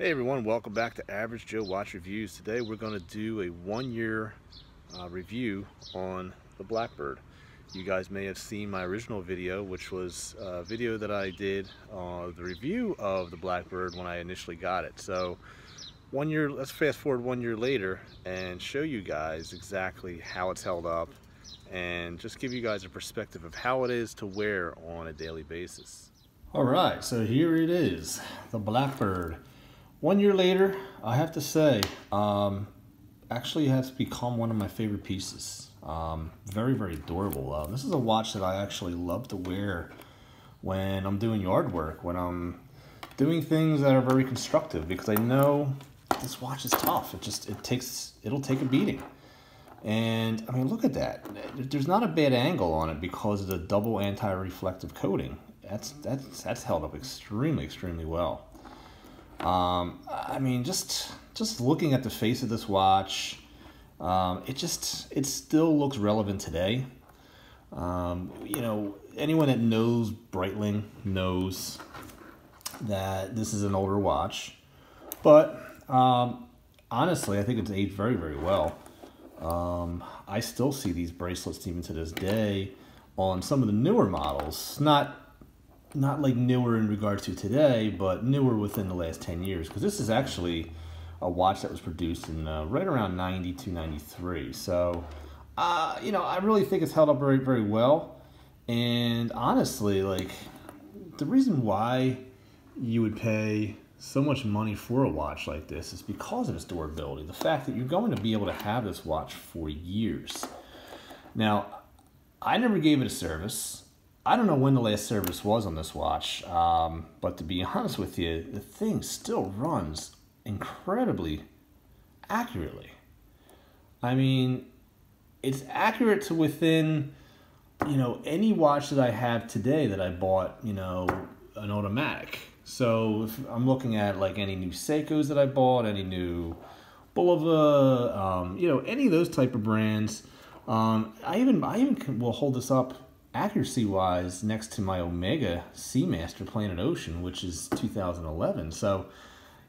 Hey everyone, welcome back to Average Joe Watch Reviews. Today we're going to do a one-year review on the Blackbird. You guys may have seen my original video, which was a video that I did the review of the Blackbird when I initially got it. So let's fast forward 1 year later and show you guys exactly how it's held up and just give you guys a perspective of how it is to wear on a daily basis. Alright, so here it is, the Blackbird. 1 year later, I have to say, actually has become one of my favorite pieces. Very, very adorable. This is a watch that I actually love to wear when I'm doing yard work, when I'm doing things that are very constructive, because I know this watch is tough. It'll take a beating. And I mean, look at that. There's not a bad angle on it because of the double anti-reflective coating. That's held up extremely well. I mean, just looking at the face of this watch, it still looks relevant today. You know, anyone that knows Brietling knows that this is an older watch, but honestly, I think it's aged very well. I still see these bracelets even to this day on some of the newer models, not like newer in regards to today, but newer within the last 10 years, because this is actually a watch that was produced in right around 92, 93. So, you know, I really think it's held up very well. And honestly, like, the reason why you would pay so much money for a watch like this is because of its durability. The fact that you're going to be able to have this watch for years. Now, I never gave it a service. I don't know when the last service was on this watch, but to be honest with you, the thing still runs incredibly accurately. I mean, it's accurate to within, you know, any watch that I have today that I bought, you know, an automatic. So if I'm looking at like any new Seikos that I bought, any new Bulova, you know, any of those type of brands, I even will hold this up accuracy-wise next to my Omega Seamaster Planet Ocean, which is 2011. So,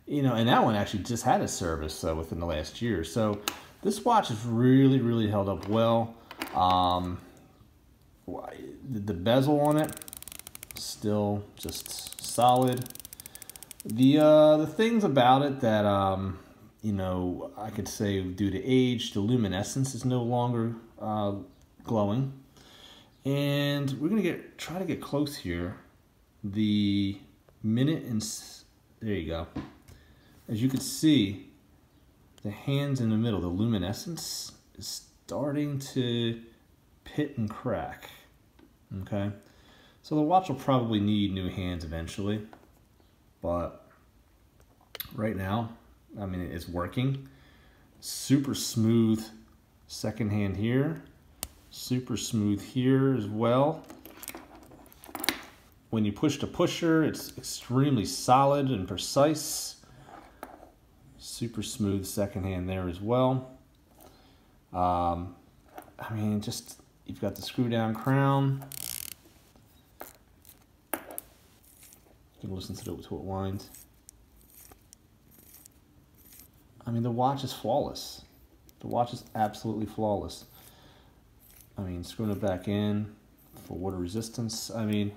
you know, and that one actually just had a service within the last year. So this watch is really held up well. The bezel on it, still just solid. The things about it that, you know, I could say due to age, the luminescence is no longer glowing. And we're gonna try to get close here. The minute and there you go. As you can see, the hands in the middle, the luminescence is starting to pit and crack. Okay, so the watch will probably need new hands eventually, but right now, I mean, it's working. Super smooth second hand here. Super smooth here as well. When you push the pusher, it's extremely solid and precise. Super smooth second hand there as well. I mean, just, you've got the screw down crown. You can listen to it winds. I mean, the watch is flawless. The watch is absolutely flawless. I mean, screwing it back in for water resistance. I mean,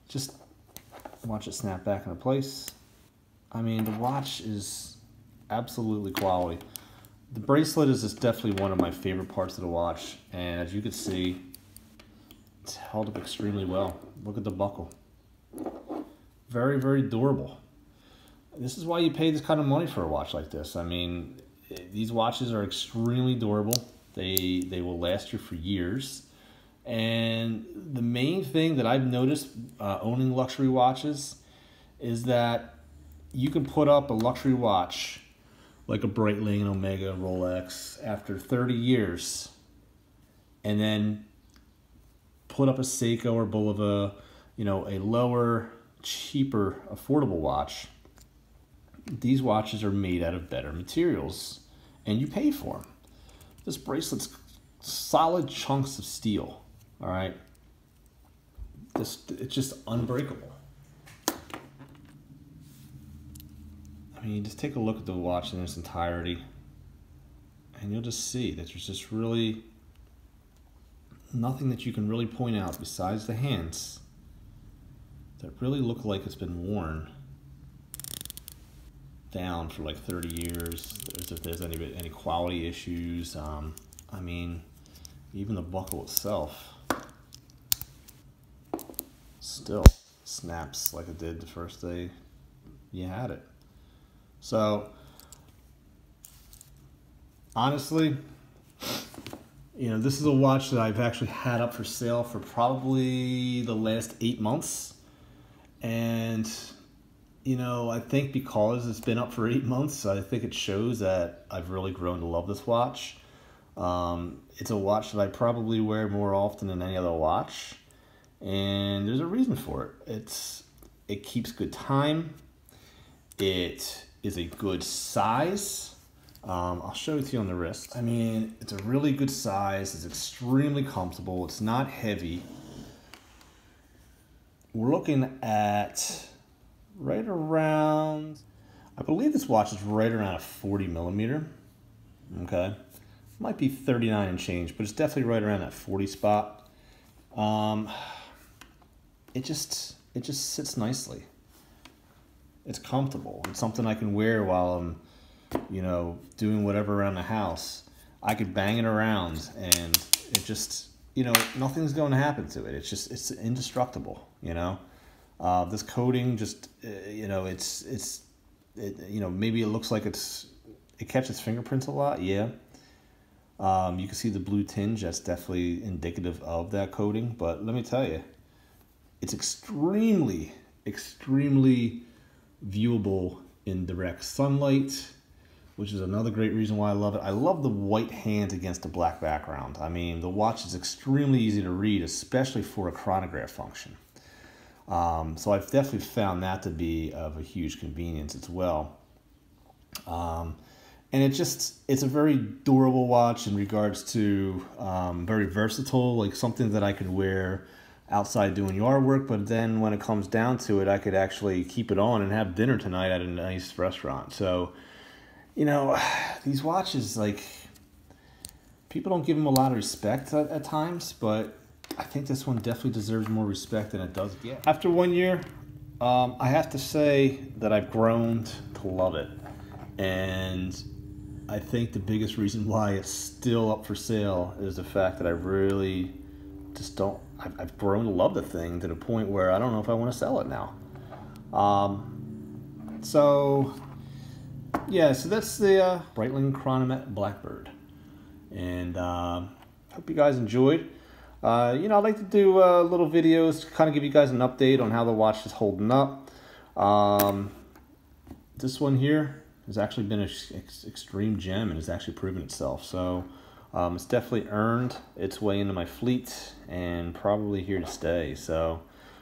just watch it snap back into place. I mean, the watch is absolutely quality. The bracelet is just definitely one of my favorite parts of the watch. And as you can see, it's held up extremely well. Look at the buckle. Very durable. This is why you pay this kind of money for a watch like this. I mean, these watches are extremely durable. They will last you for years. And the main thing that I've noticed owning luxury watches is that you can put up a luxury watch like a Brietling, an Omega, Rolex after 30 years and then put up a Seiko or Bulova, you know, a lower, cheaper, affordable watch. These watches are made out of better materials and you pay for them. This bracelet's solid chunks of steel, all right? It's just unbreakable. I mean, just take a look at the watch in its entirety, and you'll just see that there's just really nothing that you can really point out besides the hands that really look like it's been worn down for like 30 years, as if there's any quality issues. I mean, even the buckle itself still snaps like it did the first day you had it. So honestly, you know, this is a watch that I've actually had up for sale for probably the last 8 months. And, you know, I think because it's been up for 8 months, I think it shows that I've really grown to love this watch. It's a watch that I probably wear more often than any other watch. And there's a reason for it. It keeps good time. It is a good size. I'll show it to you on the wrist. I mean, it's a really good size. It's extremely comfortable. It's not heavy. We're looking at right around, I believe this watch is right around a 40 millimeter. Okay. Might be 39 and change, but it's definitely right around that 40 spot. It just sits nicely. It's comfortable. It's something I can wear while I'm, you know, doing whatever around the house. I could bang it around and it just, you know, nothing's going to happen to it. It's indestructible, you know. This coating just, you know, you know, maybe it looks like it catches fingerprints a lot. Yeah. You can see the blue tinge. That's definitely indicative of that coating. But let me tell you, it's extremely, extremely viewable in direct sunlight, which is another great reason why I love it. I love the white hands against the black background. I mean, the watch is extremely easy to read, especially for a chronograph function. So I've definitely found that to be of a huge convenience as well. And it's a very durable watch in regards to very versatile, like something that I can wear outside doing yard work, but then when it comes down to it, I could actually keep it on and have dinner tonight at a nice restaurant. So, you know, these watches, like, people don't give them a lot of respect at times, but I think this one definitely deserves more respect than it does get. After 1 year, I have to say that I've grown to love it. And I think the biggest reason why it's still up for sale is the fact that I really just don't, I've grown to love the thing to the point where I don't know if I want to sell it now. So yeah, so that's the Brietling Chronomat Blackbird. And hope you guys enjoyed. You know, I'd like to do little videos to kind of give you guys an update on how the watch is holding up. This one here has actually been an extreme gem and has actually proven itself. So it's definitely earned its way into my fleet and probably here to stay. So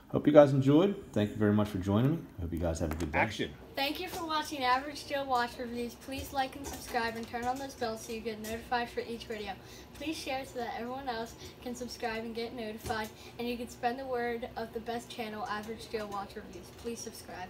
hope you guys enjoyed. Thank you very much for joining me. Hope you guys have a good day. Action. Thank you for watching Average Joe Watch Reviews. Please like and subscribe and turn on those bells so you get notified for each video. Please share so that everyone else can subscribe and get notified, and you can spread the word of the best channel, Average Joe Watch Reviews. Please subscribe.